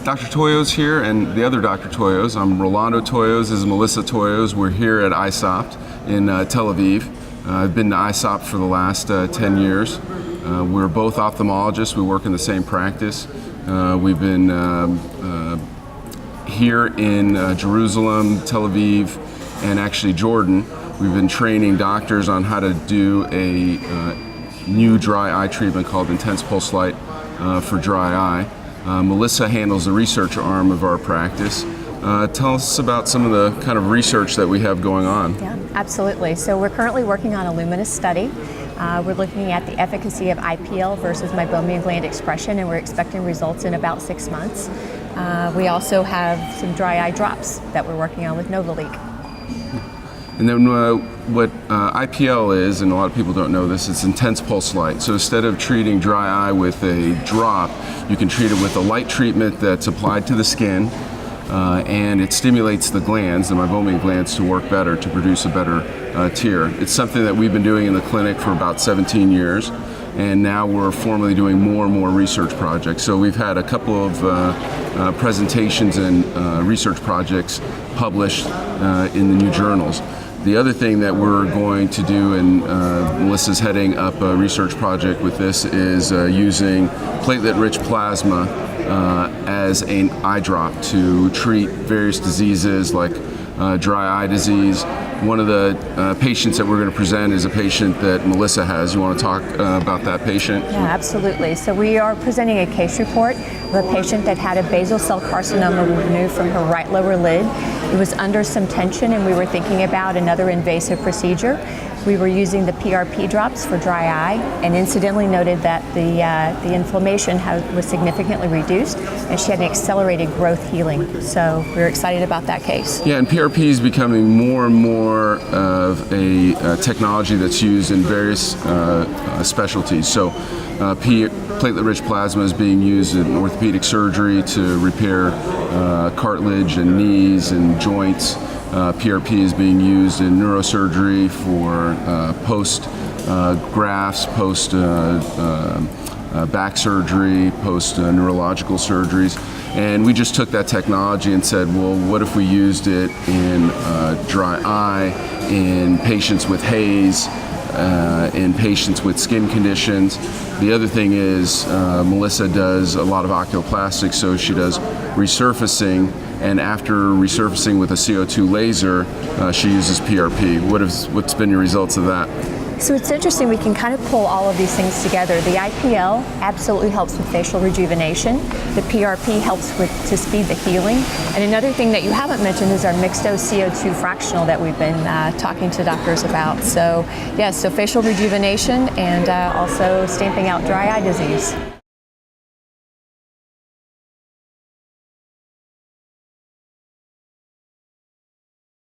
Dr. Toyos here, and the other Dr. Toyos. I'm Rolando Toyos, this is Melissa Toyos. We're here at ISOPT in Tel Aviv. I've been to ISOPT for the last 10 years. We're both ophthalmologists. We work in the same practice. We've been here in Jerusalem, Tel Aviv, and actually Jordan. We've been training doctors on how to do a new dry eye treatment called intense pulse light for dry eye. Melissa handles the research arm of our practice. Tell us about some of the kind of research that we have going on. Yeah, absolutely. So we're currently working on a luminous study. We're looking at the efficacy of IPL versus Meibomian gland expression, and we're expecting results in about 6 months. We also have some dry eye drops that we're working on with Novaleak. And then what IPL is, and a lot of people don't know this, it's intense pulse light. So instead of treating dry eye with a drop, you can treat it with a light treatment that's applied to the skin, and it stimulates the glands, the Meibomian glands, to work better, to produce a better tear. It's something that we've been doing in the clinic for about 17 years, and now we're formally doing more and more research projects. So we've had a couple of presentations and research projects published in the new journals. The other thing that we're going to do, and Melissa's heading up a research project with this, is using platelet-rich plasma as an eye drop to treat various diseases like dry eye disease. One of the patients that we're going to present is a patient that Melissa has. You want to talk about that patient? Yeah, absolutely. So we are presenting a case report of a patient that had a basal cell carcinoma removed from her right lower lid. It was under some tension, and we were thinking about another invasive procedure. We were using the PRP drops for dry eye, and incidentally noted that the inflammation was significantly reduced, and she had an accelerated growth healing. So we're excited about that case. Yeah, and PRP is becoming more and more of a technology that's used in various specialties. So platelet-rich plasma is being used in orthopedic surgery to repair cartilage and knees and joints. PRP is being used in neurosurgery for post-grafts, post-back surgery, post-neurological surgeries. And we just took that technology and said, well, what if we used it in dry eye, in patients with haze, in patients with skin conditions. The other thing is Melissa does a lot of oculoplastics, so she does resurfacing, and after resurfacing with a CO2 laser, she uses PRP. What's been your results of that? So it's interesting, we can kind of pull all of these things together. The IPL absolutely helps with facial rejuvenation. The PRP helps to speed the healing. And another thing that you haven't mentioned is our mixed dose CO2 fractional that we've been talking to doctors about. So yes, so facial rejuvenation and also stamping out dry eye disease.